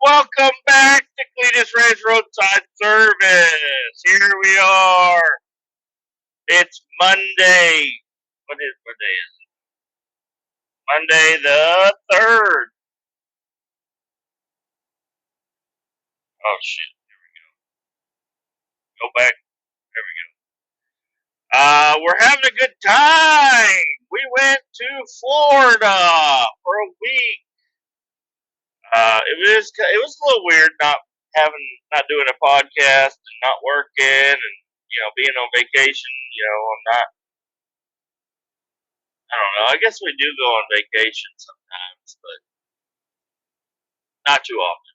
Welcome back to Kletus Roadside Service. Here we are. It's Monday. What day is it? Monday the 3rd. Oh shit. Go back. There we go. We're having a good time. We went to Florida for a week. It was a little weird not doing a podcast and not working and being on vacation. I'm not. I don't know. I guess we do go on vacation sometimes, but not too often.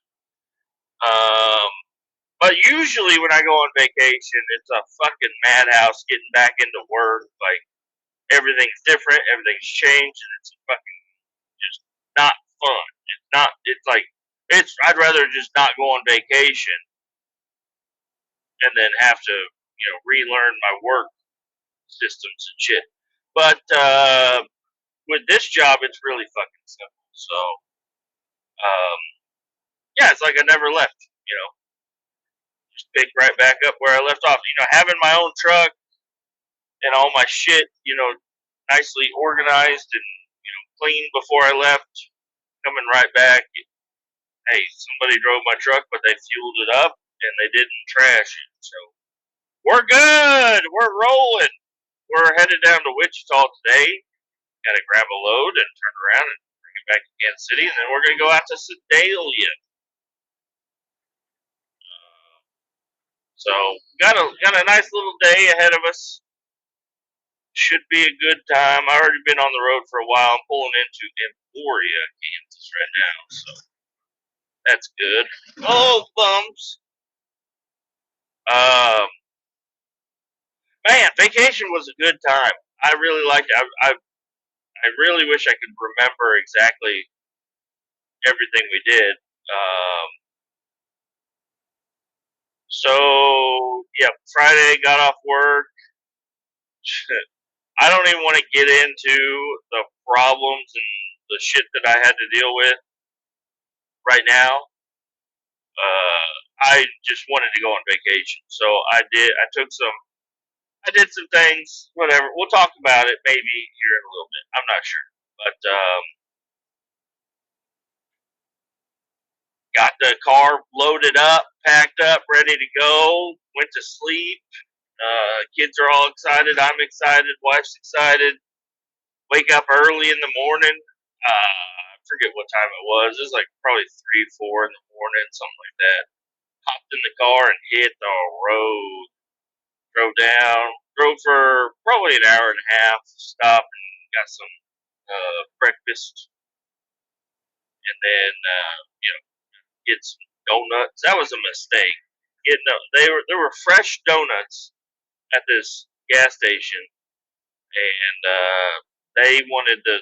But usually when I go on vacation, it's a fucking madhouse getting back into work. Like everything's different, everything's changed, and it's fucking just not fun. It's not. It's like it's. I'd rather just not go on vacation and then have to relearn my work systems and shit. But with this job, it's really fucking simple. So yeah, it's like I never left. Just pick right back up where I left off. Having my own truck and all my shit, nicely organized and clean before I left. Coming right back. Hey, somebody drove my truck, but they fueled it up and they didn't trash it. So we're good. We're rolling. We're headed down to Wichita today. Got to grab a load and turn around and bring it back to Kansas City, and then we're going to go out to Sedalia. So got a nice little day ahead of us. Should be a good time. I've already been on the road for a while. I'm pulling into Emporia, Kansas right now, so that's good. Oh, bumps. Man, vacation was a good time. I really liked it. I really wish I could remember exactly everything we did. So yeah, Friday got off work. I don't even want to get into the problems and the shit that I had to deal with right now. I just wanted to go on vacation, so I did. I did some things. Whatever. We'll talk about it maybe here in a little bit. I'm not sure, but got the car loaded up, packed up, ready to go. Went to sleep. Kids are all excited. I'm excited. Wife's excited. Wake up early in the morning. I forget what time it was. It was like probably 3, 4 in the morning, something like that. Hopped in the car and hit the road. Drove down. Drove for probably an hour and a half. Stopped and got some breakfast, and then get some donuts. That was a mistake. There were fresh donuts at this gas station, and they wanted the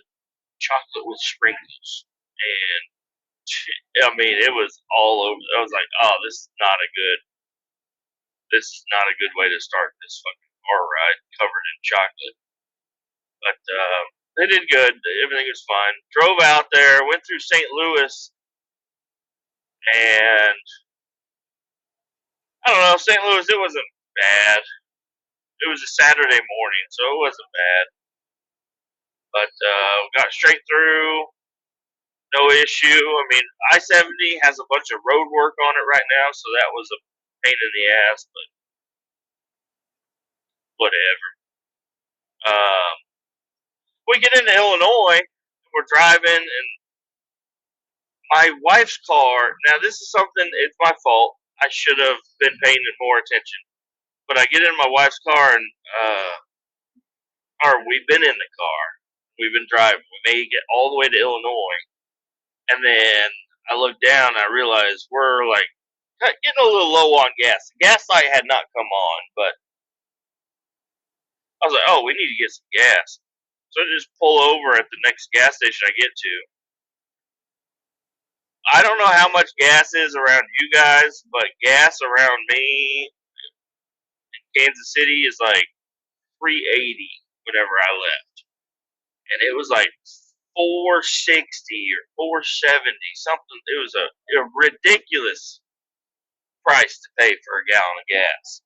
chocolate with sprinkles, and I mean it was all over. I was like, oh, this is not a good way to start this fucking car ride covered in chocolate. But they did good. Everything was fine. Drove out there, went through St. Louis, and I don't know, St. Louis. It wasn't bad. It was a Saturday morning, so it wasn't bad. But got straight through. No issue. I mean, I-70 has a bunch of road work on it right now, so that was a pain in the ass, but whatever. We get into Illinois, and we're driving, and my wife's car. Now, this is something. It's my fault. I should have been paying more attention. But I get in my wife's car, and or we've been in the car. We've been driving. We made it all the way to Illinois, and then I look down and I realize we're like getting a little low on gas. The gas light had not come on, but I was like, oh, we need to get some gas. So I just pull over at the next gas station I get to. I don't know how much gas is around you guys, but gas around me in Kansas City is like $3.80 whenever I left. And it was like $4.60 or $4.70 something. It was a ridiculous price to pay for a gallon of gas.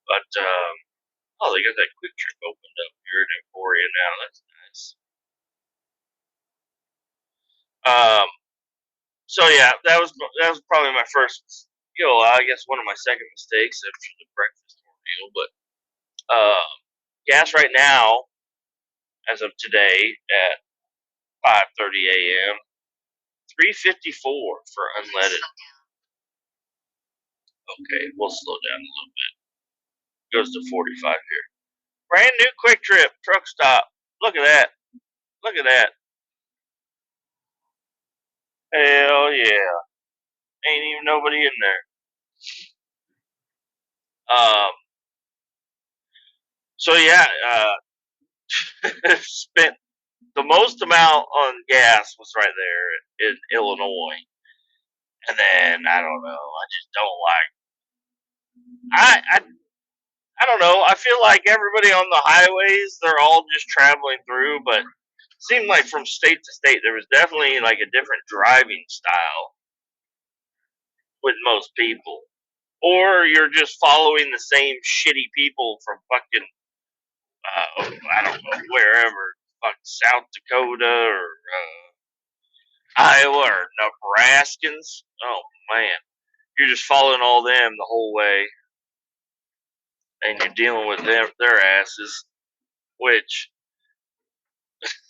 But oh, they got that Quick Trip opened up here in Emporia now. That's nice. So yeah, that was probably my first. I guess one of my second mistakes after the breakfast ordeal. But gas right now, as of today at 5:30 a.m., $3.54 for unleaded. Okay, we'll slow down a little bit. Goes to 45 here. Brand new Quick Trip truck stop. Look at that. Look at that. Hell yeah. Ain't even nobody in there. So yeah, spent the most amount on gas was right there in Illinois. And then I don't know, I just don't like I don't know, I feel like everybody on the highways, they're all just traveling through, but it seemed like from state to state there was definitely like a different driving style with most people. Or you're just following the same shitty people from fucking I don't know, wherever, fucking South Dakota or Iowa or Nebraskans. Oh man, you're just following all them the whole way, and you're dealing with their asses, which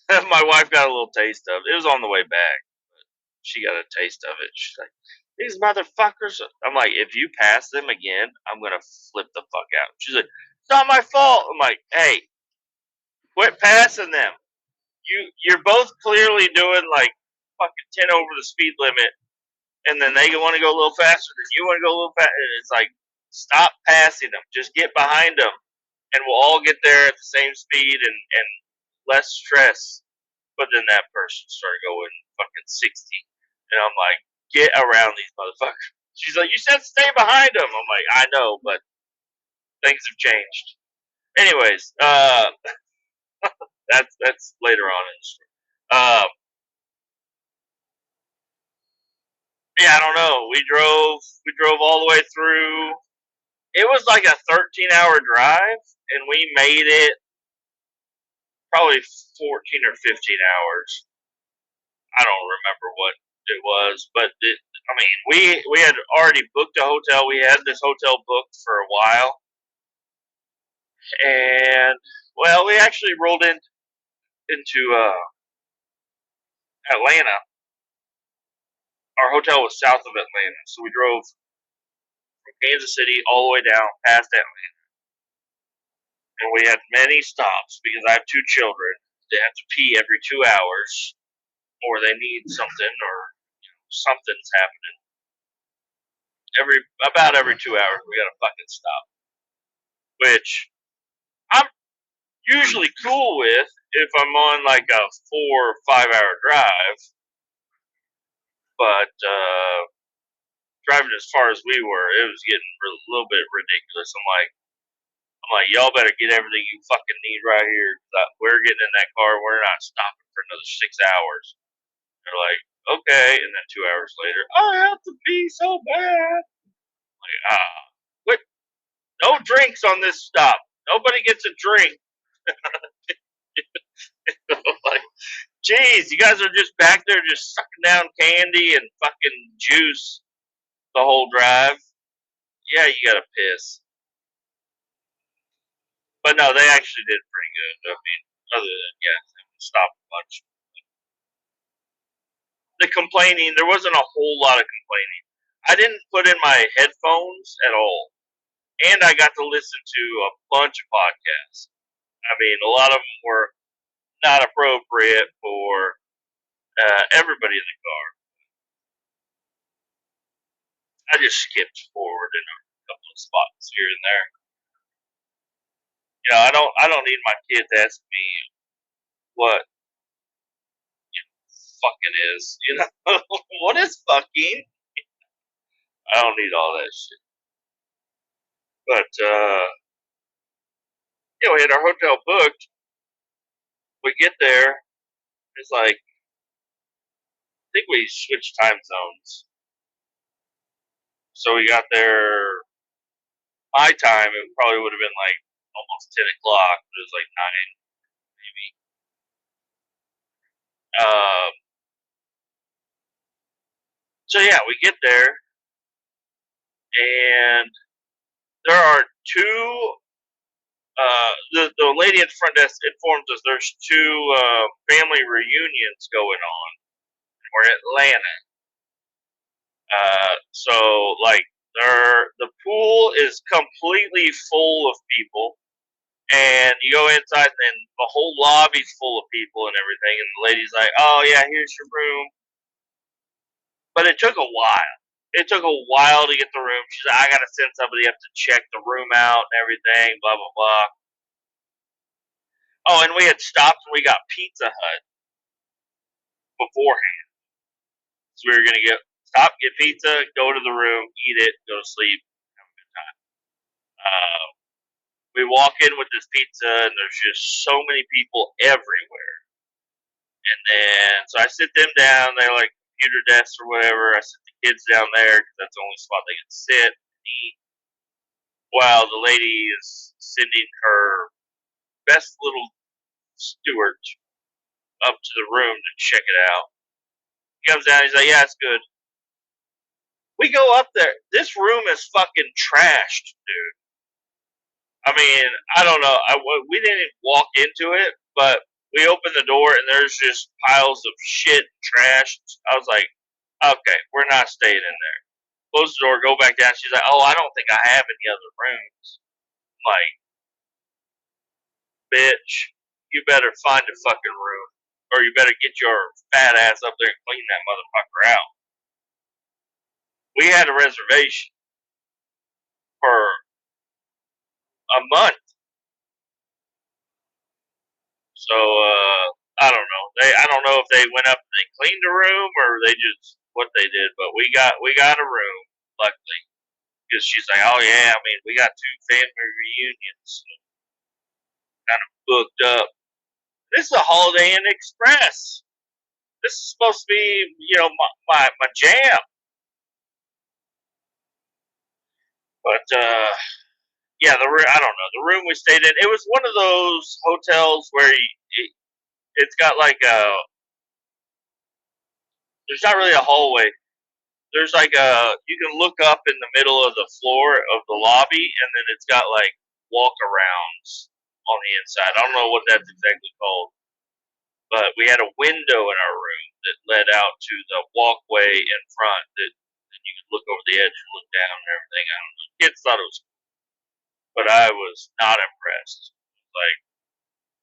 my wife got a little taste of. It was on the way back, but she got a taste of it. She's like, "These motherfuckers." I'm like, "If you pass them again, I'm gonna flip the fuck out." She's like, "It's not my fault." I'm like, "Hey, quit passing them. You're both clearly doing like fucking 10 over the speed limit, and then they want to go a little faster than you want to go a little faster. And it's like, stop passing them. Just get behind them, and we'll all get there at the same speed and less stress." But then that person started going fucking 60, and I'm like, get around these motherfuckers. She's like, you said stay behind them. I'm like, I know, but things have changed. Anyways, that's later on in the story. Yeah, I don't know. We drove all the way through. It was like a 13-hour drive, and we made it probably 14 or 15 hours. I don't remember what it was, but I mean, we had already booked a hotel. We had this hotel booked for a while, and well, we actually rolled into Atlanta. Our hotel was south of Atlanta, so we drove from Kansas City all the way down past Atlanta. And we had many stops because I have two children. They have to pee every 2 hours, or they need something, or something's happening. About every 2 hours, we got to fucking stop, which I'm usually cool with if I'm on like a 4 or 5 hour drive. But driving as far as we were, it was getting a little bit ridiculous. I'm like, y'all better get everything you fucking need right here. We're getting in that car. We're not stopping for another 6 hours. They're like, okay. And then 2 hours later, I have to pee so bad. Like, quit. No drinks on this stop. Nobody gets a drink. Like, jeez, you guys are just back there just sucking down candy and fucking juice the whole drive. Yeah, you gotta piss. But no, they actually did pretty good. I mean, other than, yeah, stop a bunch. The complaining, there wasn't a whole lot of complaining. I didn't put in my headphones at all. And I got to listen to a bunch of podcasts. I mean, a lot of them were not appropriate for everybody in the car. I just skipped forward in a couple of spots here and there. I don't need my kids asking me what fucking is. What is fucking? I don't need all that shit. But we had our hotel booked, We get there. It's like, I think we switched time zones. So we got there, my time, it probably would have been like almost 10 o'clock. It was like 9, maybe. So yeah, we get there, and there are two. The lady at the front desk informs us there's two family reunions going on. We're in Atlanta. So like the pool is completely full of people, and you go inside and the whole lobby's full of people and everything. And the lady's like, "Oh yeah, here's your room," but it took a while. It took a while to get the room. She's like, "I gotta send somebody up to check the room out and everything." Blah blah blah. Oh, and we had stopped and we got Pizza Hut beforehand, so we were gonna get pizza, go to the room, eat it, go to sleep, have a good time. Uh, we walk in with this pizza, and there's just so many people everywhere. And then, so I sit them down. They're like computer desks or whatever. I sit the kids down there because that's the only spot they can sit and eat. While the lady is sending her best little steward up to the room to check it out. He comes down. He's like, "Yeah, it's good." We go up there. This room is fucking trashed, dude. I mean, I don't know. We didn't walk into it, but we opened the door and there's just piles of shit and trash. I was like, okay, we're not staying in there. Close the door, go back down. She's like, "Oh, I don't think I have any other rooms." I'm like, bitch, you better find a fucking room, or you better get your fat ass up there and clean that motherfucker out. We had a reservation for a month. So I don't know. I don't know if they went up and they cleaned a room or they just what they did, but we got a room luckily because she's like, "Oh yeah, I mean we got two family reunions, kind of booked up." This is a Holiday Inn Express. This is supposed to be my jam, but yeah, I don't know the room we stayed in. It was one of those hotels where it's got like there's not really a hallway. There's like you can look up in the middle of the floor of the lobby, and then it's got like walk arounds on the inside. I don't know what that's exactly called, but we had a window in our room that led out to the walkway in front that you could look over the edge and look down and everything. I don't know. Kids thought it was cool, but I was not impressed. Like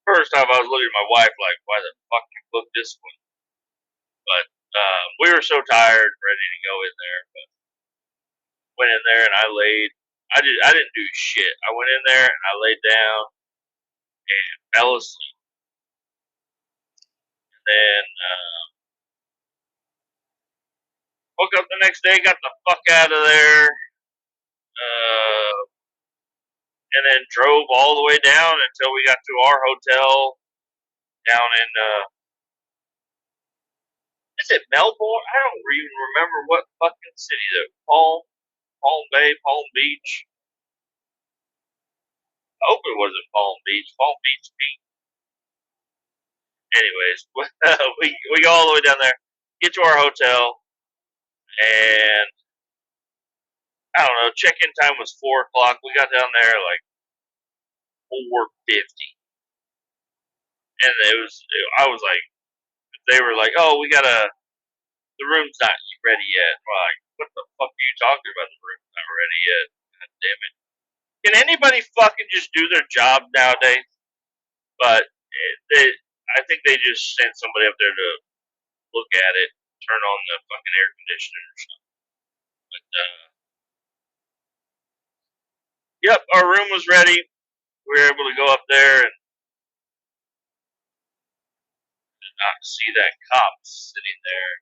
first time I was looking at my wife like, why the fuck you booked this one? But we were so tired, ready to go in there. But went in there and I laid. I didn't do shit. I went in there and I laid down and fell asleep. And then woke up the next day, got the fuck out of there, and then drove all the way down until we got to our hotel down in is it Melbourne? I don't even remember what fucking city that Palm Bay, Palm Beach. I hope it wasn't Palm Beach. Palm Beach Beach. Anyways, we go all the way down there, get to our hotel, and I don't know. Check-in time was 4 o'clock. We got down there like 4:50, and I was like, they were like, "Oh, the room's not ready yet." We're like, what the fuck are you talking about? The room's not ready yet. God damn it! Can anybody fucking just do their job nowadays? But I think they just sent somebody up there to look at it, turn on the fucking air conditioner or something. But yep, our room was ready. We were able to go up there and not see that cop sitting there.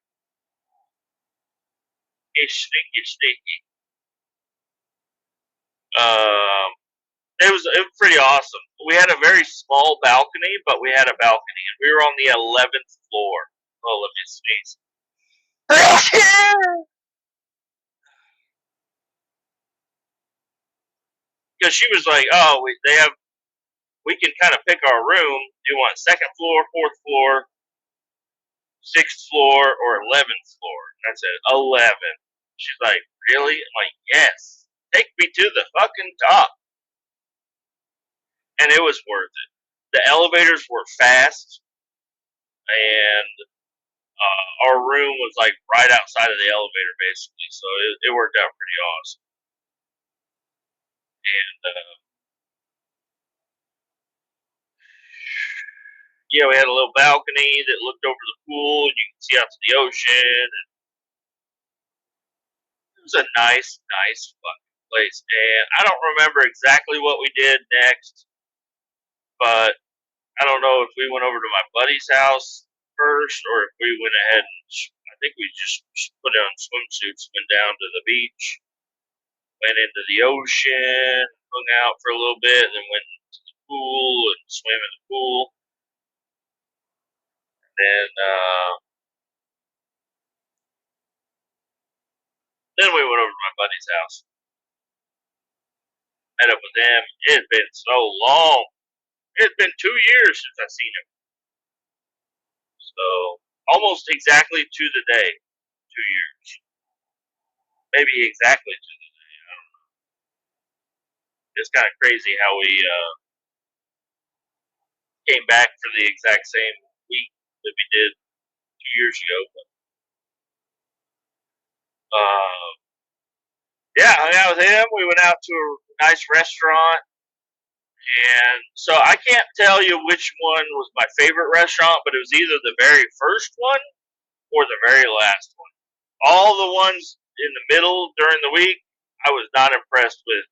He's sneaky, sneaky. Um, It was pretty awesome. We had a very small balcony, but we had a balcony, and we were on the 11th floor. Oh, let me sneeze. Because she was like, "Oh, we can kind of pick our room. Do you want second floor, fourth floor, sixth floor, or 11th floor?" And I said, 11. She's like, "Really?" I'm like, "Yes. Take me to the fucking top." And it was worth it. The elevators were fast, and our room was like right outside of the elevator, basically. So it worked out pretty awesome. And yeah, we had a little balcony that looked over the pool, and you could see out to the ocean. And it was a nice fucking place. And I don't remember exactly what we did next, but I don't know if we went over to my buddy's house first or if we went ahead and I think we just put on swimsuits, went down to the beach, went into the ocean, hung out for a little bit, then went to the pool and swam in the pool. Then we went over to my buddy's house, met up with him. It had been so long. It had been 2 years since I seen him. So almost exactly to the day, 2 years. Maybe exactly to the day. I don't know. It's kind of crazy how we came back for the exact same week that we did 2 years ago. But, uh, yeah, hung out with him. We went out to a nice restaurant. And so I can't tell you which one was my favorite restaurant, but it was either the very first one or the very last one. All the ones in the middle during the week, I was not impressed with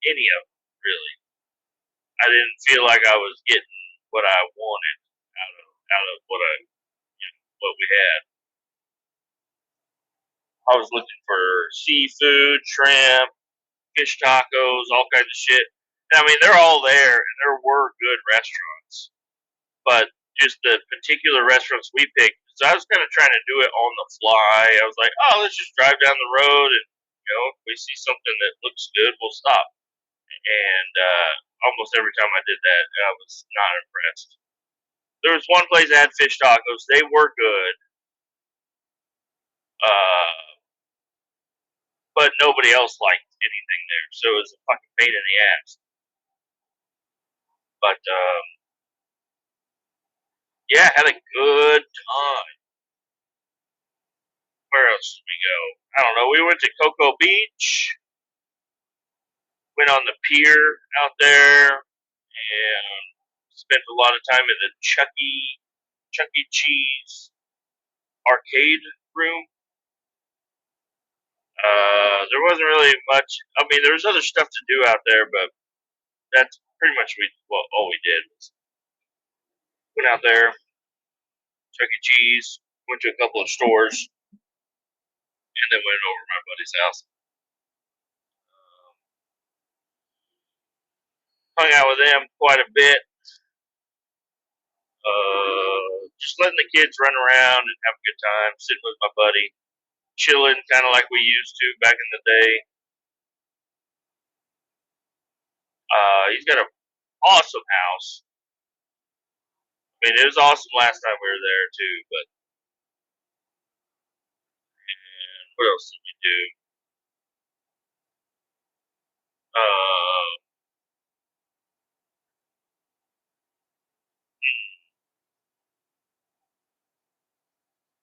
any of them, really. I didn't feel like I was getting what I wanted out of what we had. I was looking for seafood, shrimp, fish tacos, all kinds of shit. And I mean, they're all there, and there were good restaurants, but just the particular restaurants we picked. So I was kind of trying to do it on the fly. I was like, "Oh, let's just drive down the road, and if we see something that looks good, we'll stop." And almost every time I did that, I was not impressed. There was one place that had fish tacos; they were good, but nobody else liked anything there, so it was a fucking pain in the ass. But yeah, had a good time. Where else did we go? I don't know. We went to Cocoa Beach. Went on the pier out there and spent a lot of time in the Chuck E. Cheese arcade room. There wasn't really much. I mean, there was other stuff to do out there, but that's pretty much all we did. Went out there, Chuck E. Cheese, went to a couple of stores, and then went over to my buddy's house. Hung out with them quite a bit. Just letting the kids run around and have a good time, sitting with my buddy, chilling, kind of like we used to back in the day. He's got an awesome house. I mean, it was awesome last time we were there too. But what else did we do? Uh,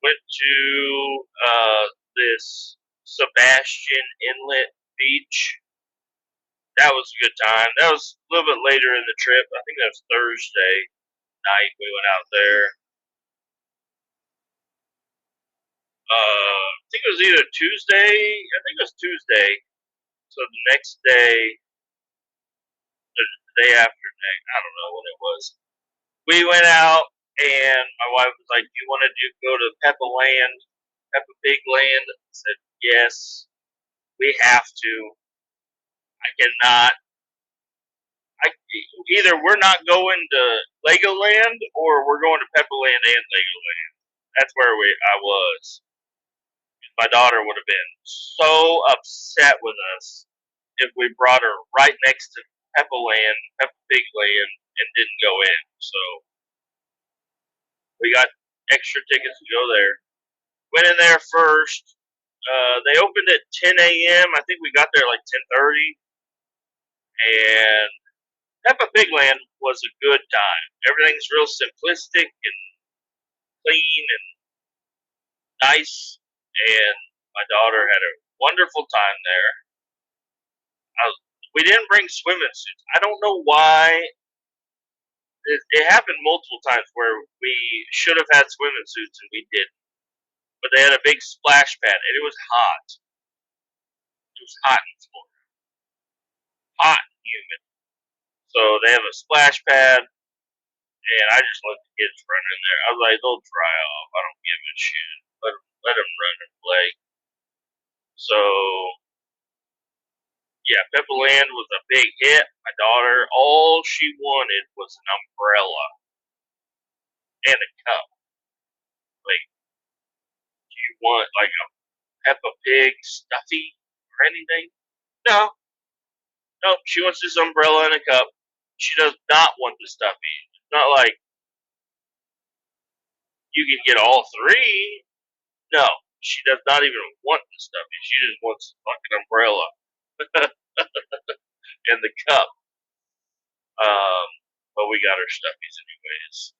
went to this Sebastian Inlet Beach. That was a good time. That was a little bit later in the trip. I think that was Thursday night. We went out there. I think it was either Tuesday. I think it was Tuesday. So the next day, the day after next, I don't know when it was. We went out, and my wife was like, "Do you want to go to Peppa Pig Land?" I said, "Yes, we have to. I cannot I, either we're not going to Legoland or we're going to Pepperland and Legoland. That's where I was. My daughter would have been so upset with us if we brought her right next to Peppa Pig Land, and didn't go in. So we got extra tickets to go there. Went in there first. They opened at 10 a.m. I think we got there like 10:30, and Peppa Pig Land was a good time. Everything's real simplistic and clean and nice, and my daughter had a wonderful time there. We didn't bring swimming suits. I don't know why. It happened multiple times where we should have had swimming suits and we didn't. But they had a big splash pad and it was hot. It was hot in Florida. Hot and humid. So they have a splash pad and I just let the kids run in there. I was like, they'll dry off. I don't give a shit. Let them run and play. So yeah, Peppa Land was a big hit. My daughter, all she wanted was an umbrella and a cup. Like, do you want like a Peppa Pig stuffy or anything? No, no. She wants this umbrella and a cup. She does not want the stuffy. It's not like you can get all three. No, she does not even want the stuffy. She just wants the fucking umbrella and the cup. But we got her stuffies anyways.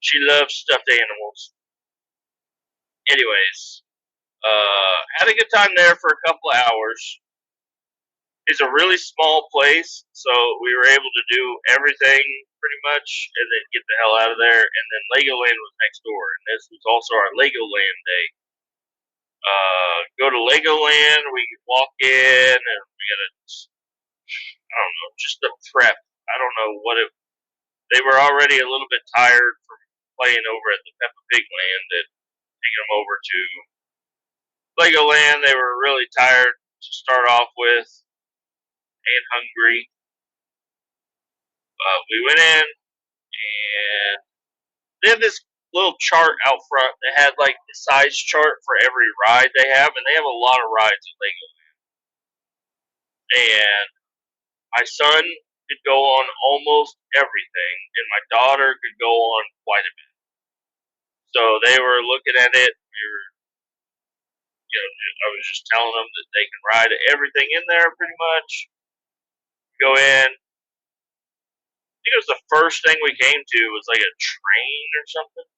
She loves stuffed animals. Anyways, had a good time there for a couple of hours. It's a really small place, so we were able to do everything pretty much, and then get the hell out of there. And then Legoland was next door, and this was also our Legoland day. Go to Legoland, we could walk in, and we got I don't know, just the prep. I don't know what it. They were already a little bit tired from playing over at the Peppa Pig Land, and taking them over to Legoland. They were really tired to start off with and hungry. We went in and they had this little chart out front that had like the size chart for every ride they have, and they have a lot of rides at Legoland. And my son could go on almost everything, and my daughter could go on quite a bit. So they were looking at it. I was just telling them that they can ride everything in there pretty much. Go in. I think it was the first thing we came to was like a train or something.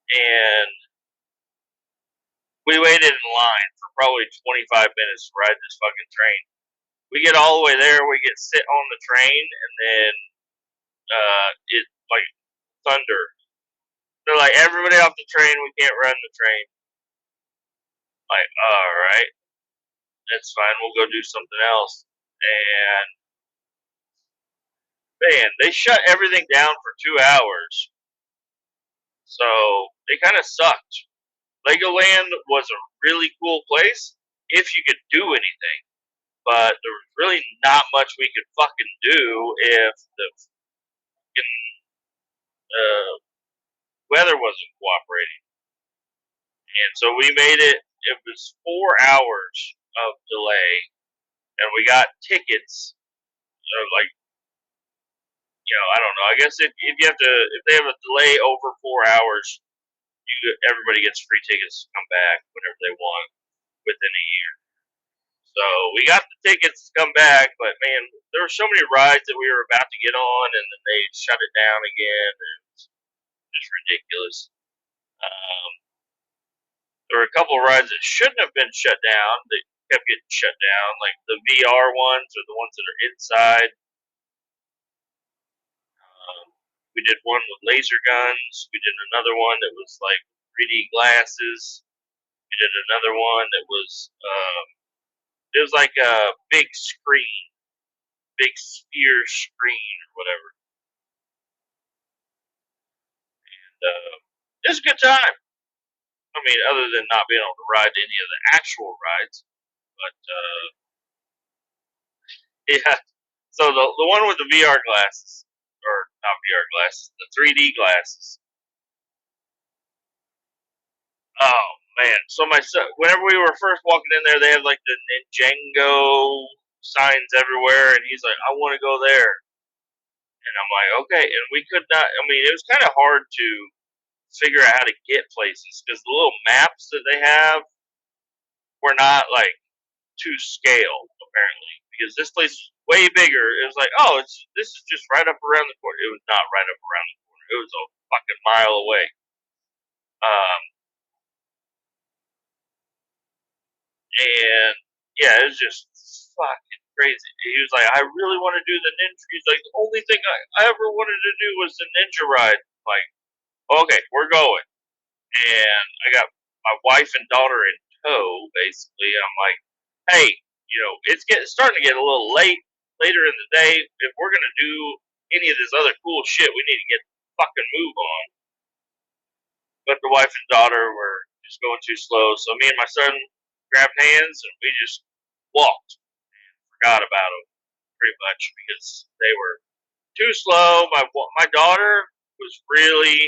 And we waited in line for probably 25 minutes to ride this fucking train. We get all the way there, we get sit on the train, and then it like thunder. They're like, everybody off the train, we can't run the train. Like, alright, that's fine, we'll go do something else. And man, they shut everything down for 2 hours. So they kind of sucked. Legoland was a really cool place if you could do anything, but there was really not much we could fucking do if the fucking weather wasn't cooperating. And so we made it. It was 4 hours of delay, and we got tickets. Like, I don't know. I guess if they have a delay over 4 hours, everybody gets free tickets to come back whenever they want within a year. So we got the tickets to come back, but man, there were so many rides that we were about to get on, and then they shut it down again. And it's just ridiculous. There were a couple of rides that shouldn't have been shut down that kept getting shut down, like the VR ones or the ones that are inside. We did one with laser guns. We did another one that was like 3D glasses. We did another one that was it was like a big screen, big sphere screen or whatever. And it was a good time. I mean, other than not being able to ride any of the actual rides, but Yeah. So the one with the VR glasses, or not VR glasses, the 3D glasses. Oh man! So my son, whenever we were first walking in there, they had like the Ninjago signs everywhere, and he's like, "I want to go there," and I'm like, "Okay." And we could not. I mean, it was kind of hard to figure out how to get places because the little maps that they have were not like to scale apparently. Because this place is way bigger. It was like, oh, this is just right up around the corner. It was not right up around the corner. It was a fucking mile away. Um, and yeah, it was just fucking crazy. He was like, I really want to do the ninja. He's like, the only thing I ever wanted to do was the ninja ride. I'm like, okay, we're going. And I got my wife and daughter in tow, basically. I'm like, hey, starting to get a little late later in the day. If we're gonna do any of this other cool shit, we need to get fucking move on. But the wife and daughter were just going too slow, so me and my son grabbed hands and we just walked. Forgot about them pretty much because they were too slow. My daughter was really,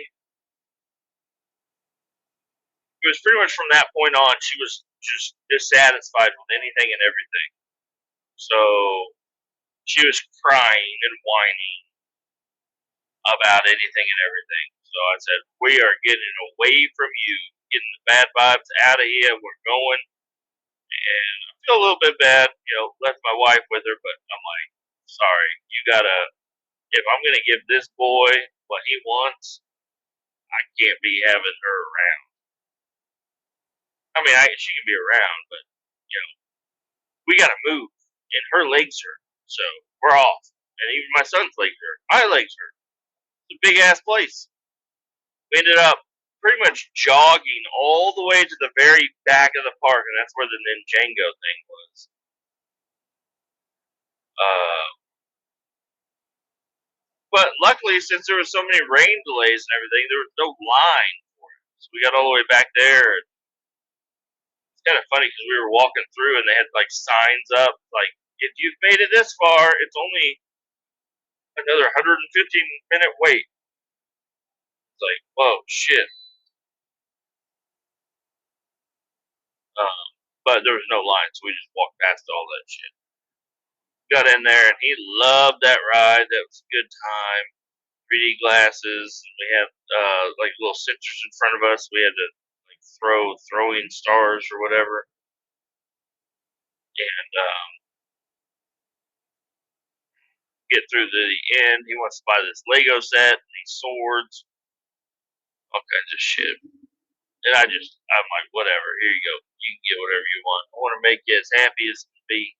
it was pretty much from that point on, she was just dissatisfied with anything and everything. So she was crying and whining about anything and everything. So I said, we are getting away from you, getting the bad vibes out of here. We're going. And I feel a little bit bad, left my wife with her, but I'm like, sorry, you gotta, if I'm gonna give this boy what he wants, I can't be having her around. I mean, she can be around, but, we gotta move. And her legs hurt. So we're off. And even my son's legs hurt. My legs hurt. It's a big ass place. We ended up pretty much jogging all the way to the very back of the park, and that's where the Ninjago thing was. But luckily, since there was so many rain delays and everything, there was no line for it. So we got all the way back there. And it's kind of funny because we were walking through, and they had like signs up, like if you've made it this far, it's only another 115-minute wait. It's like, whoa, shit. Um, but there was no line, so we just walked past all that shit. Got in there, and he loved that ride. That was a good time. 3D glasses. We had like little sensors in front of us. We had to like throwing stars or whatever. And get through to the end. He wants to buy this Lego set, and these swords, all kinds of shit. And I'm like, whatever. Here you go. You can get whatever you want. I want to make you as happy as can be.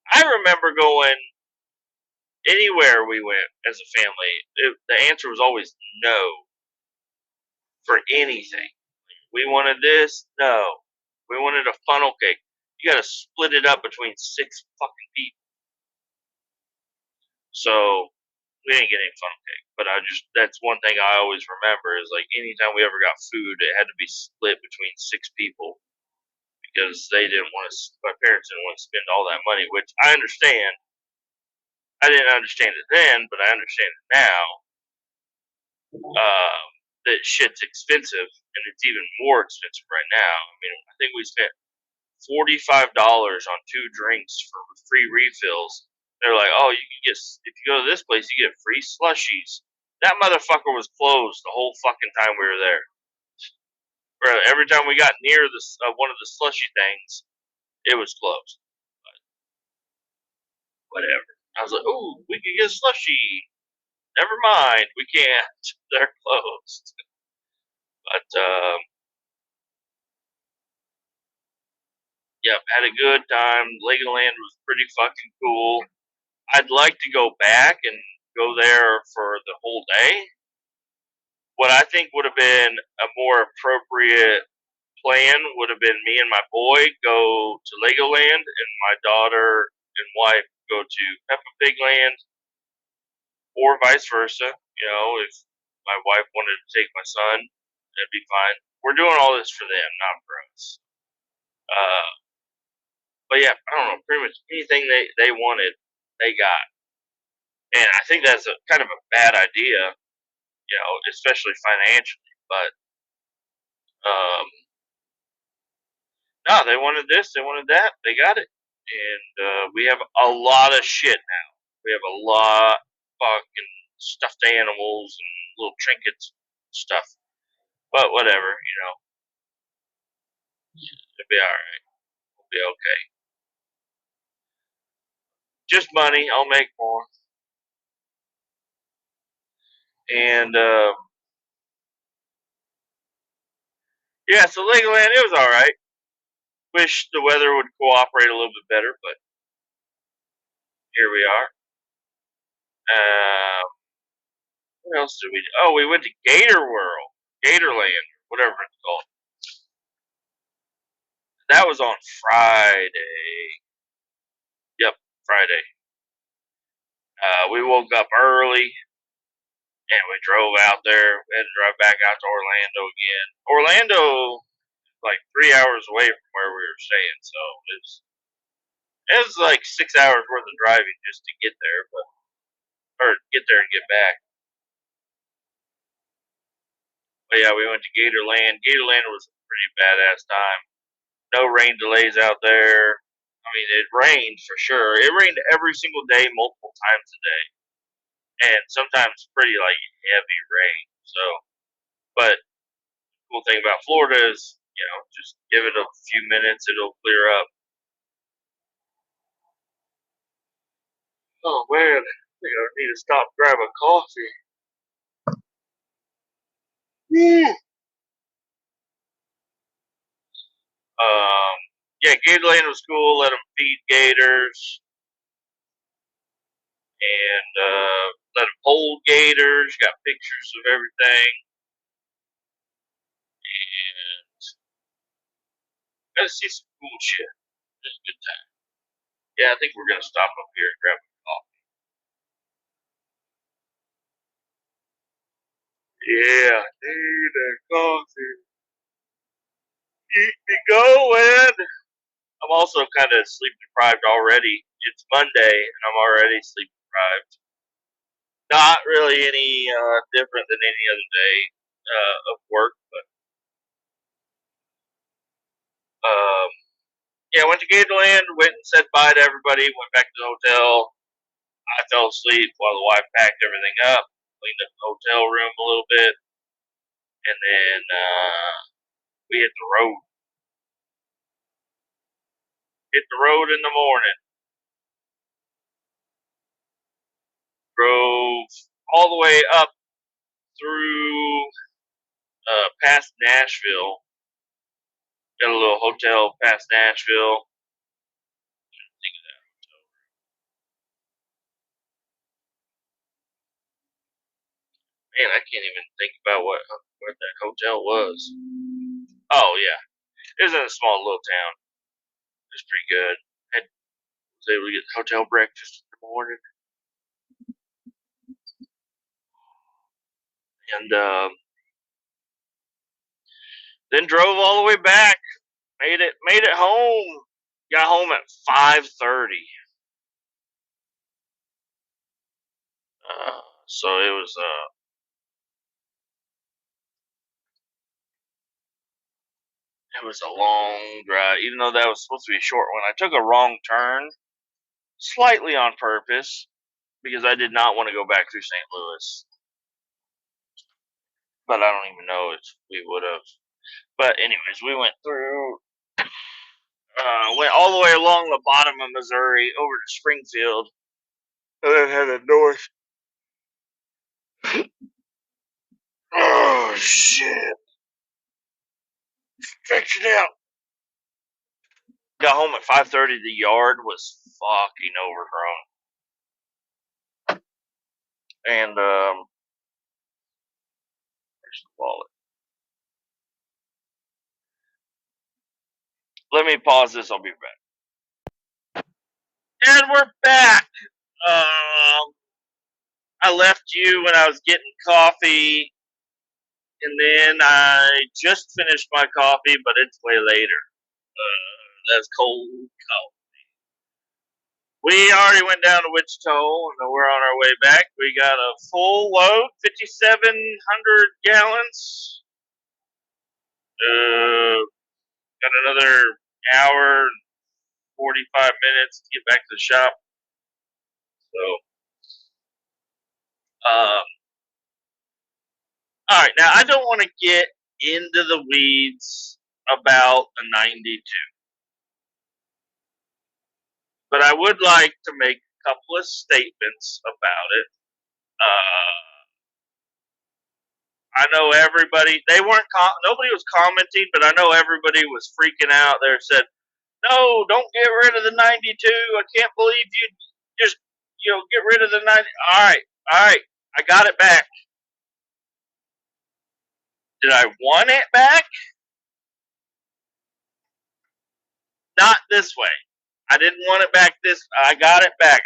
I remember going anywhere we went as a family. The answer was always no for anything. We wanted this, no. We wanted a funnel cake. You got to split it up between 6 fucking people. So we didn't get any funnel cake, but that's one thing I always remember is like anytime we ever got food, it had to be split between 6 people because they didn't want to. My parents didn't want to spend all that money, which I understand. I didn't understand it then, but I understand it now. That shit's expensive, and it's even more expensive right now. I mean, I think we spent $45 on 2 drinks for free refills. They're like, oh, you can get, if you go to this place, you get free slushies. That motherfucker was closed the whole fucking time we were there. Every time we got near this one of the slushy things, it was closed. But whatever. I was like, ooh, we can get a slushy. Never mind, we can't. They're closed. But yeah, had a good time. Legoland was pretty fucking cool. I'd like to go back and go there for the whole day. What I think would have been a more appropriate plan would have been me and my boy go to Legoland and my daughter and wife go to Peppa Pig Land, or vice versa. If my wife wanted to take my son, that'd be fine. We're doing all this for them, not for us. But yeah, I don't know, pretty much anything they wanted. they got. And I think that's a kind of a bad idea, especially financially. But no, they wanted this, they wanted that, they got it, and we have a lot of shit now. We have a lot of fucking stuffed animals and little trinkets and stuff. But whatever, it'll be all right. We'll be okay. Just money. I'll make more. And yeah, so Legoland, it was all right. Wish the weather would cooperate a little bit better, but here we are. What else did we do? Oh, we went to Gator World, Gatorland, whatever it's called. That was on Friday. Yep, Friday. We woke up early and we drove out there. We had to drive back out to Orlando again. Orlando is like 3 hours away from where we were staying, so it was like 6 hours worth of driving just to get there, or get there and get back. But yeah, we went to Gatorland. Gatorland was a pretty badass time. No rain delays out there. I mean, it rained for sure. It rained every single day, multiple times a day, and sometimes pretty like heavy rain. So, but the cool thing about Florida is, just give it a few minutes, it'll clear up. Oh man, I think I need to stop, grab a coffee. Woo. Yeah, Gatorland was cool. Let them feed gators and let them hold gators. Got pictures of everything. And got to see some cool shit. It was a good time. Yeah, I think we're gonna stop up here and grab a coffee. Yeah, need a coffee. Keep me going. I'm also kind of sleep deprived already. It's Monday and I'm already sleep deprived. Not really any different than any other day of work, but um, yeah, went to Gatorland, went and said bye to everybody, went back to the hotel. I fell asleep while the wife packed everything up, cleaned up the hotel room a little bit, and then we hit the road. Hit the road in the morning. Drove all the way up through past Nashville. Got a little hotel past Nashville. Think of that hotel. Man, I can't even think about where that hotel was. Oh yeah, it was in a small little town. It was pretty good. I was able to get hotel breakfast in the morning, and then drove all the way back. Made it home. Got home at 5:30. So it was a long drive, even though that was supposed to be a short one. I took a wrong turn, slightly on purpose, because I did not want to go back through St. Louis. But I don't even know if we would have. But anyways, we went through, went all the way along the bottom of Missouri over to Springfield, and then headed north. Oh shit! Stretch it out. Got home at 5:30. The yard was fucking overgrown, and where's the wallet? Let me pause this. I'll be back. And we're back. Um, I left you when I was getting coffee, and then I just finished my coffee, but it's way later. That's cold coffee. We already went down to Wichita, and we're on our way back. We got a full load, 5,700 gallons. Got another hour and 45 minutes to get back to the shop. So, all right. Now, I don't want to get into the weeds about the 92, but I would like to make a couple of statements about it. I know everybody, nobody was commenting, but I know everybody was freaking out there, said, no, don't get rid of the 92. I can't believe you just, get rid of the 90. All right, I got it back. Did I want it back? Not this way. I didn't want it back I got it back.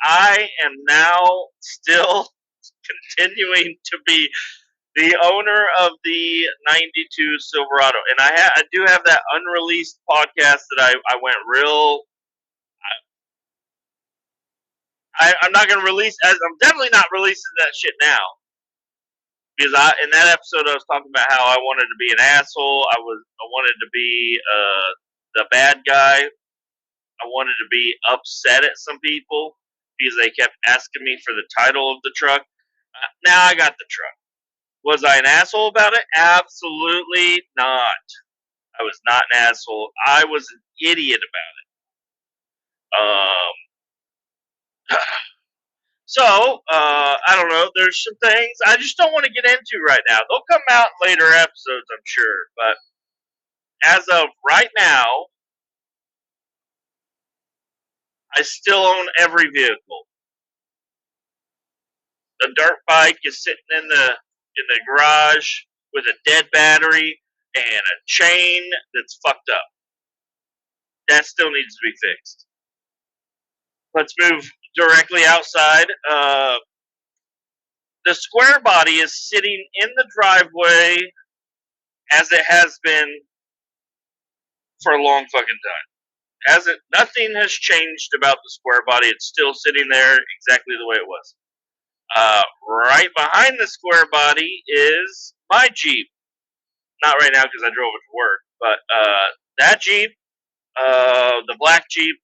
I am now still continuing to be the owner of the 92 Silverado. And I do have that unreleased podcast that I went real. I'm not going to release. I'm definitely not releasing that shit now. Because in that episode, I was talking about how I wanted to be an asshole. I wanted to be the bad guy. I wanted to be upset at some people because they kept asking me for the title of the truck. Now I got the truck. Was I an asshole about it? Absolutely not. I was not an asshole. I was an idiot about it. So, I don't know. There's some things I just don't want to get into right now. They'll come out in later episodes, I'm sure. But as of right now, I still own every vehicle. The dirt bike is sitting in the garage with a dead battery and a chain that's fucked up. That still needs to be fixed. Let's move directly outside. The square body is sitting in the driveway as it has been for a long fucking time. Nothing has changed about the square body. It's still sitting there exactly the way it was. Right behind the square body is my Jeep. Not right now because I drove it to work, but that Jeep, the black Jeep,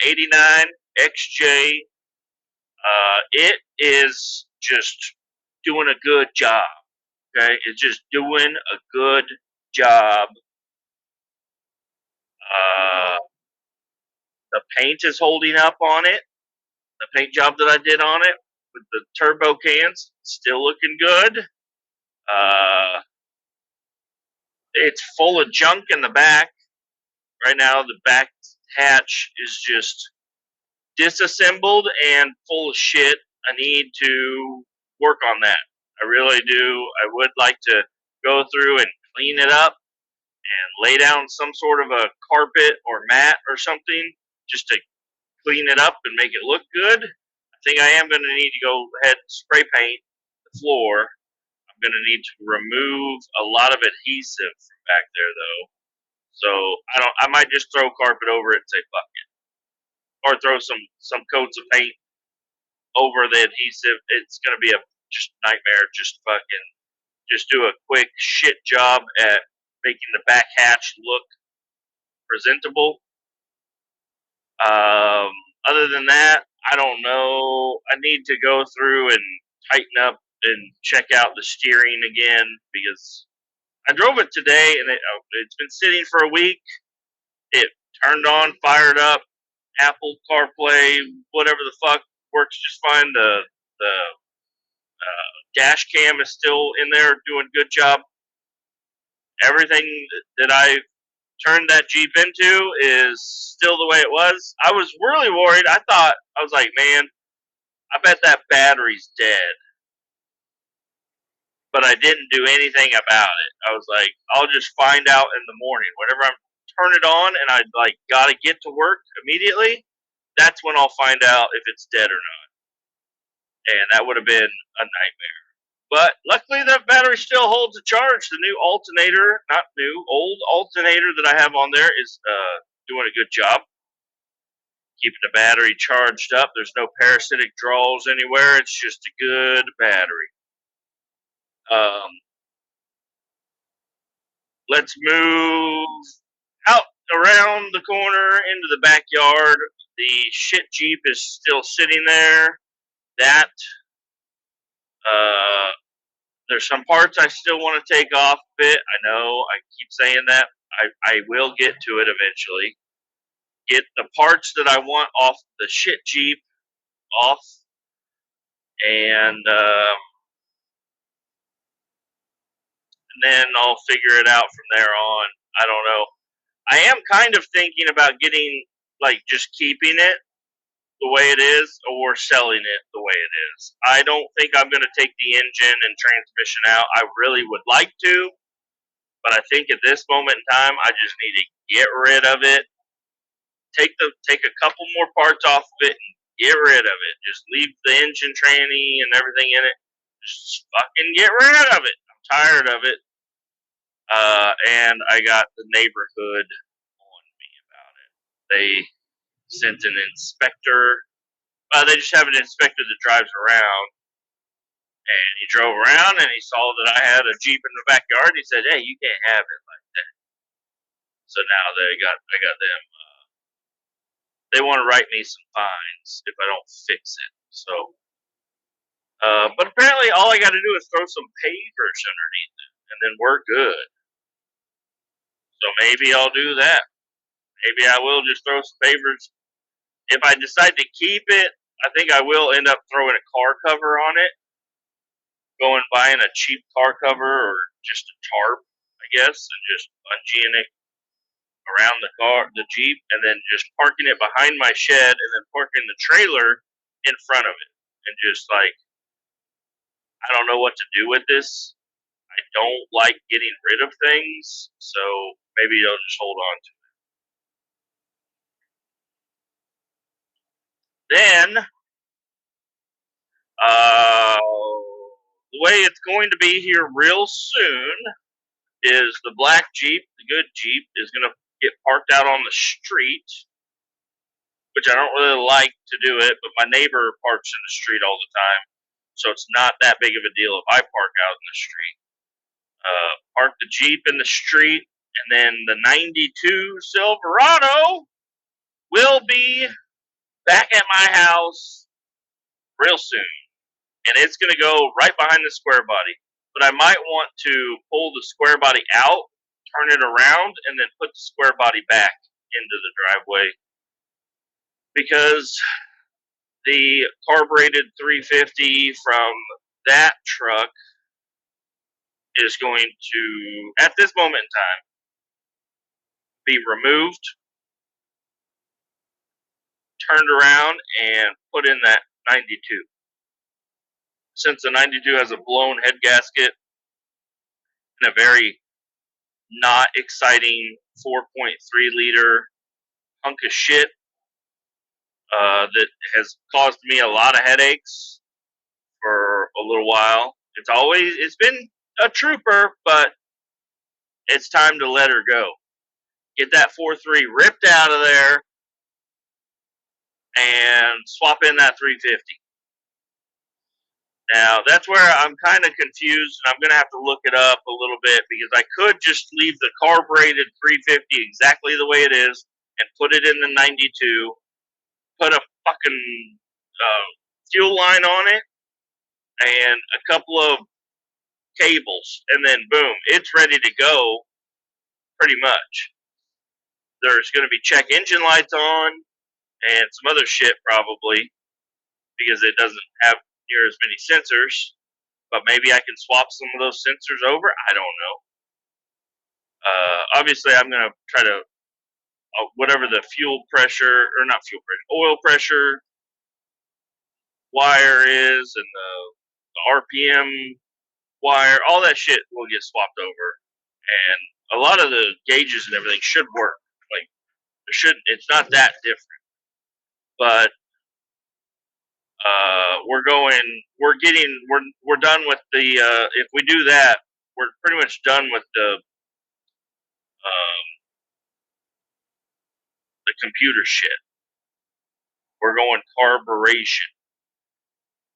89 XJ, it is just doing a good job. Okay, it's just doing a good job. The paint is holding up on it. The paint job that I did on it with the turbo cans, still looking good. It's full of junk in the back. Right now, the back hatch is just disassembled and full of shit. I need to work on that. I really do. I would like to go through and clean it up and lay down some sort of a carpet or mat or something just to clean it up and make it look good. I think I am going to need to go ahead and spray paint the floor. I'm going to need to remove a lot of adhesive from back there, though. So I might just throw carpet over it and say fuck it, or throw some coats of paint over the adhesive. It's going to be a just nightmare. Just do a quick shit job at making the back hatch look presentable. Other than that, I don't know. I need to go through and tighten up and check out the steering again because I drove it today and it's been sitting for a week. It turned on, fired up, Apple CarPlay, whatever the fuck, works just fine. The dash cam is still in there, doing a good job. Everything that I turned that Jeep into is still the way it was. I was really worried. I was like, man, I bet that battery's dead. But I didn't do anything about it. I was like, I'll just find out in the morning. Whenever I turn it on and I gotta get to work immediately, that's when I'll find out if it's dead or not. And that would have been a nightmare. But luckily that battery still holds a charge. The new alternator, not new, old alternator that I have on there is doing a good job. keeping the battery charged up. There's no parasitic draws anywhere. It's just a good battery. Let's move out around the corner into the backyard. The shit Jeep is still sitting there. That there's some parts I still want to take off of it. I know I keep saying that. I will get to it eventually. Get the parts that I want off the shit Jeep off, and then I'll figure it out from there on. I don't know. I am kind of thinking about getting, like, just keeping it the way it is or selling it the way it is. I don't think I'm going to take the engine and transmission out. I really would like to, but I think at this moment in time, I just need to get rid of it. Take a couple more parts off of it and get rid of it. Just leave the engine tranny and everything in it. Just fucking get rid of it. I'm tired of it. And I got the neighborhood on me about it. They sent an inspector. They just have an inspector that drives around. And he drove around and he saw that I had a Jeep in the backyard. He said, "Hey, you can't have it like that." So now I got them. They want to write me some fines if I don't fix it. So, but apparently all I got to do is throw some pavers underneath it, and then we're good. So maybe I'll do that. Maybe I will just throw some pavers. If I decide to keep it, I think I will end up throwing a car cover on it. Going buying a cheap car cover or just a tarp, I guess, and just bungeeing it around the Jeep, and then just parking it behind my shed, and then parking the trailer in front of it, and just like, I don't know what to do with this. I don't like getting rid of things, so maybe I'll just hold on to it. Then, the way it's going to be here real soon is the black Jeep, the good Jeep, is going to get parked out on the street, which I don't really like to do it, but my neighbor parks in the street all the time, so it's not that big of a deal if I park out in the street. Park the Jeep in the street, and then the 92 Silverado will be back at my house real soon. And it's going to go right behind the square body. But I might want to pull the square body out, turn it around, and then put the square body back into the driveway. Because the carbureted 350 from that truck is going to, at this moment in time, be removed, turned around, and put in that 92. Since the 92 has a blown head gasket and a very not exciting 4.3 liter hunk of shit that has caused me a lot of headaches for a little while. It's been a trooper, but it's time to let her go. Get that 4.3 ripped out of there and swap in that 350. Now, that's where I'm kind of confused, and I'm going to have to look it up a little bit, because I could just leave the carbureted 350 exactly the way it is and put it in the 92, put a fucking fuel line on it, and a couple of cables, and then boom, it's ready to go pretty much. There's going to be check engine lights on and some other shit probably, because it doesn't have near as many sensors, but maybe I can swap some of those sensors over. I don't know. Obviously, I'm going to try to, whatever the fuel pressure, or not fuel pressure, oil pressure wire is, and the RPM wire, all that shit will get swapped over. And a lot of the gauges and everything should work. Like, it's not that different. But we're done with the, if we do that, we're pretty much done with the computer shit. We're going carburation.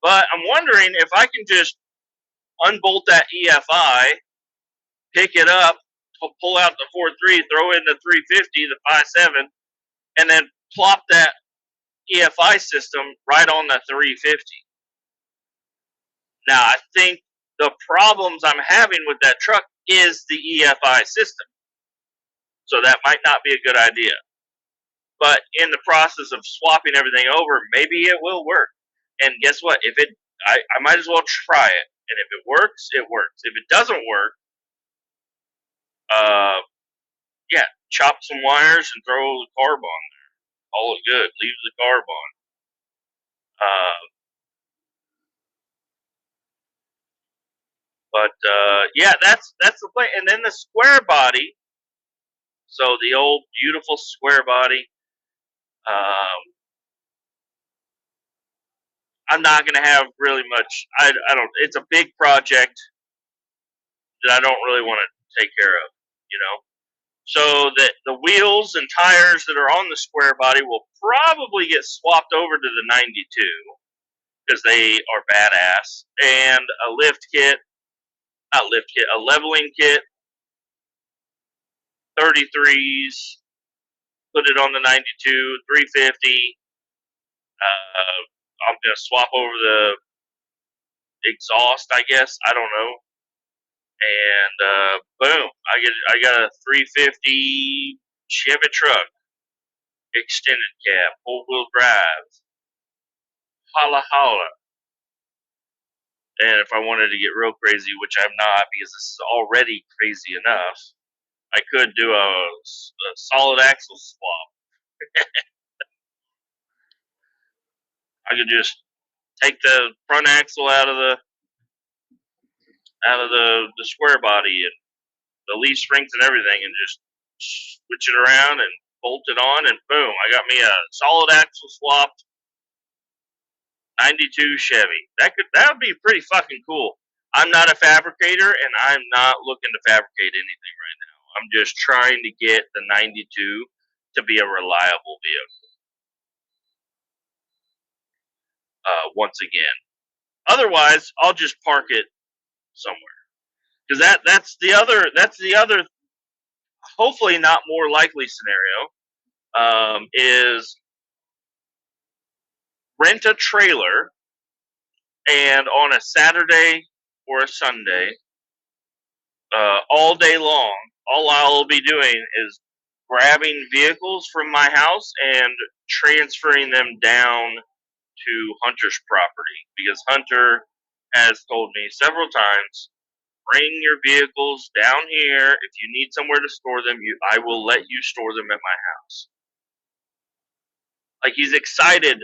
But I'm wondering if I can just unbolt that EFI, pick it up, pull out the 4.3, throw in the 350, the 5.7, and then plop that EFI system right on the 350. Now, I think the problems I'm having with that truck is the EFI system. So that might not be a good idea. But in the process of swapping everything over, maybe it will work. And guess what? If it, I might as well try it. And if it works, it works. If it doesn't work, yeah, chop some wires and throw the carb on there. All is good. Leave the carb on. But yeah, that's the play. And then the square body. So the old beautiful square body. I'm not going to have really much. I don't. It's a big project that I don't really want to take care of. You know. So that the wheels and tires that are on the square body will probably get swapped over to the 92 because they are badass, and a lift kit, not lift kit, a leveling kit, 33s, put it on the 92, 350. I'm gonna swap over the exhaust, I guess. I don't know, and boom, I got a 350 Chevy truck, extended cab, four wheel drive. Holla holla. And if I wanted to get real crazy, which I'm not because this is already crazy enough, I could do a solid axle swap. I could just take the front axle out of the square body and the leaf springs and everything, and just switch it around and bolt it on, and boom, I got me a solid axle swapped 92 Chevy. That would be pretty fucking cool. I'm not a fabricator, and I'm not looking to fabricate anything right now. I'm just trying to get the 92 to be a reliable vehicle. Once again, otherwise I'll just park it somewhere because that's the other hopefully not more likely scenario is rent a trailer and on a Saturday or a Sunday all day long, all I'll be doing is grabbing vehicles from my house and transferring them down to Hunter's property because Hunter has told me several times, bring your vehicles down here. If you need somewhere to store them, I will let you store them at my house. Like, he's excited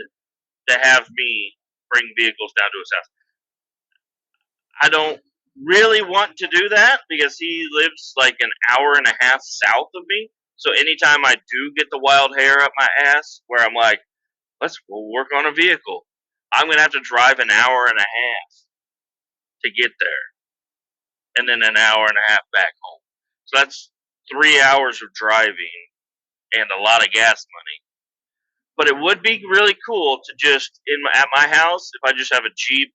to have me bring vehicles down to his house. I don't really want to do that because he lives like an hour and a half south of me. So anytime I do get the wild hair up my ass where I'm like, let's go work on a vehicle, I'm going to have to drive an hour and a half to get there. And then an hour and a half back home. So that's 3 hours of driving and a lot of gas money. But it would be really cool to just, at my house, if I just have a Jeep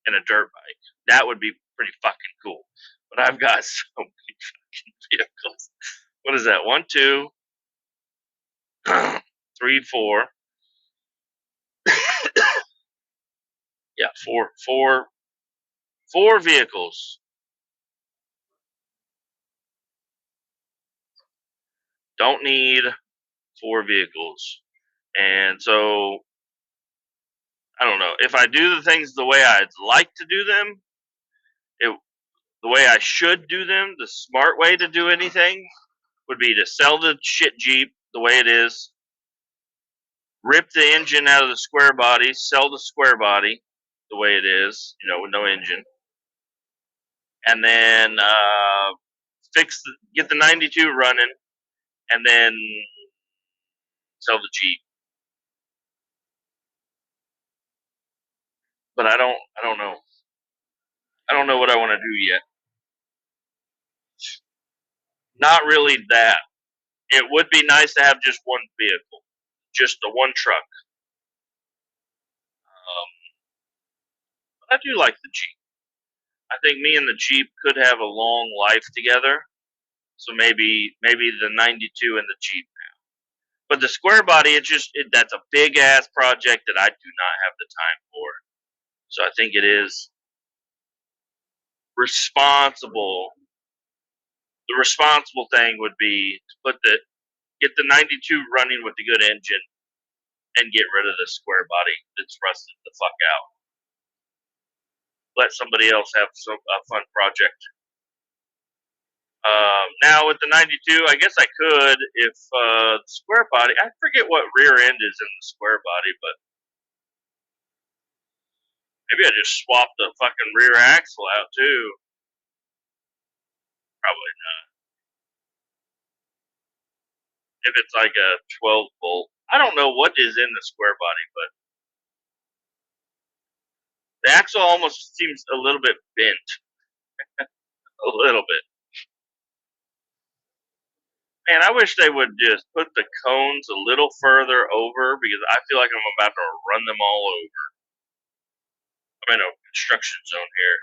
and a dirt bike. That would be pretty fucking cool. But I've got so many fucking vehicles. What is that? 1, 2, 3, 4. Yeah, four vehicles. Don't need 4 vehicles. And so, I don't know. If I do the things the way I'd like to do them, the way I should do them, the smart way to do anything would be to sell the shit Jeep the way it is, rip the engine out of the square body, sell the square body the way it is, with no engine, and then get the 92 running, and then sell the Jeep. But I don't know. I don't know what I want to do yet. Not really that. It would be nice to have just one vehicle, just the one truck. But I do like the Jeep. I think me and the Jeep could have a long life together. So maybe the 92 and the Jeep. But the square body, that's a big ass project that I do not have the time for. So I think it is responsible. The responsible thing would be to get the 92 running with a good engine and get rid of the square body that's rusted the fuck out. Let somebody else have a fun project. Now with the 92, I guess I could if the square body. I forget what rear end is in the square body, but maybe I just swap the fucking rear axle out too. Probably not. If it's like a 12 volt, I don't know what is in the square body, but the axle almost seems a little bit bent. A little bit. Man, I wish they would just put the cones a little further over because I feel like I'm about to run them all over. I'm in a construction zone here.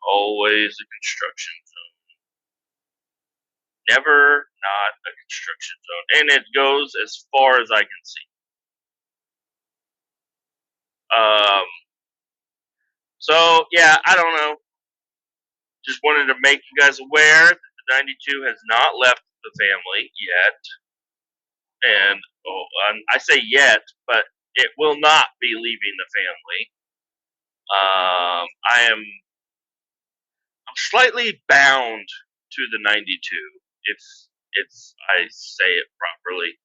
Always a construction zone. Never not a construction zone. And it goes as far as I can see. So, yeah, I don't know. Just wanted to make you guys aware that the 92 has not left the family yet. And I say yet, but it will not be leaving the family. I'm slightly bound to the 92 if I say it properly.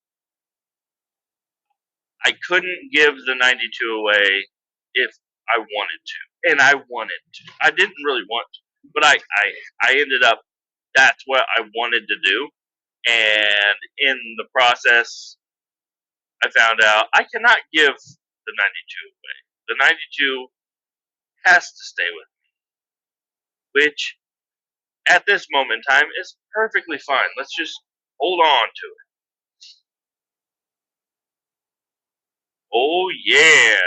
I couldn't give the 92 away if I wanted to, and I wanted to. I didn't really want to, but I ended up. That's what I wanted to do, and in the process, I found out I cannot give the 92 away. The 92 has to stay with me, which at this moment in time is perfectly fine. Let's just hold on to it. Oh yeah.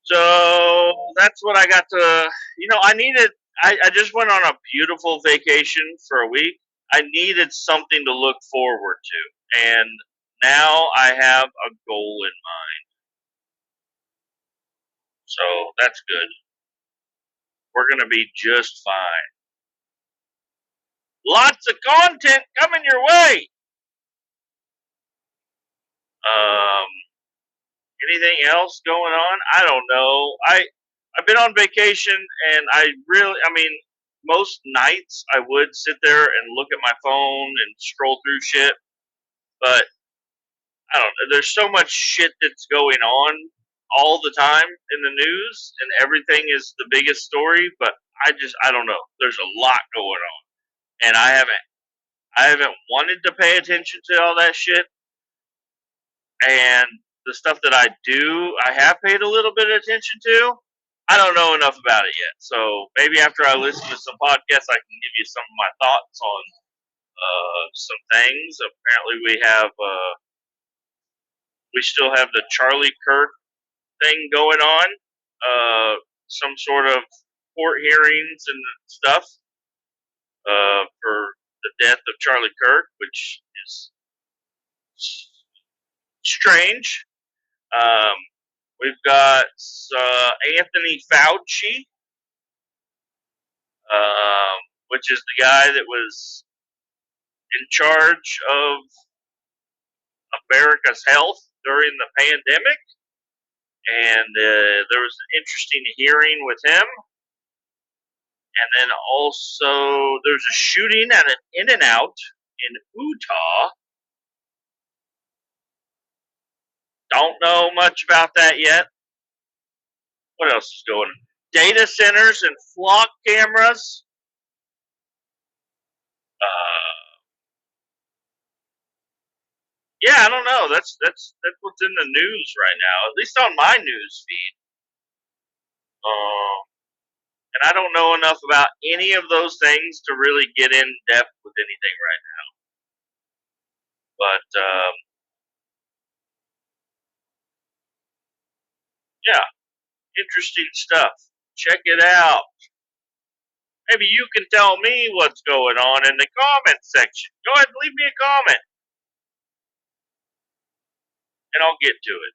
So that's what I got to. I just went on a beautiful vacation for a week. I needed something to look forward to, and now I have a goal in mind. So that's good. We're gonna be just fine. Lots of content coming your way. Anything else going on? I don't know. I've been on vacation, and most nights I would sit there and look at my phone and scroll through shit, but I don't know. There's so much shit that's going on all the time in the news, and everything is the biggest story. But I don't know. There's a lot going on, and I haven't wanted to pay attention to all that shit. And the stuff that I do, I have paid a little bit of attention to. I don't know enough about it yet. So maybe after I listen to some podcasts, I can give you some of my thoughts on some things. Apparently, we still have the Charlie Kirk thing going on. Some sort of court hearings and stuff for the death of Charlie Kirk, which is strange. We've got Anthony Fauci, which is the guy that was in charge of America's health during the pandemic. And there was an interesting hearing with him. And then also there's a shooting at an In-N-Out in Utah. Don't know much about that yet. What else is going on? Data centers and flock cameras. Yeah, I don't know. That's what's in the news right now, at least on my news feed. And I don't know enough about any of those things to really get in depth with anything right now. But Yeah, interesting stuff. Check it out. Maybe you can tell me what's going on in the comment section. Go ahead and leave me a comment, and I'll get to it.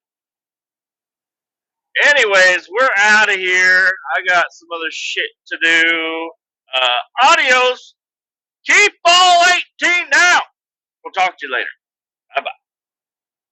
Anyways, we're out of here. I got some other shit to do. Adios. Keep ball 18 now. We'll talk to you later. Bye-bye.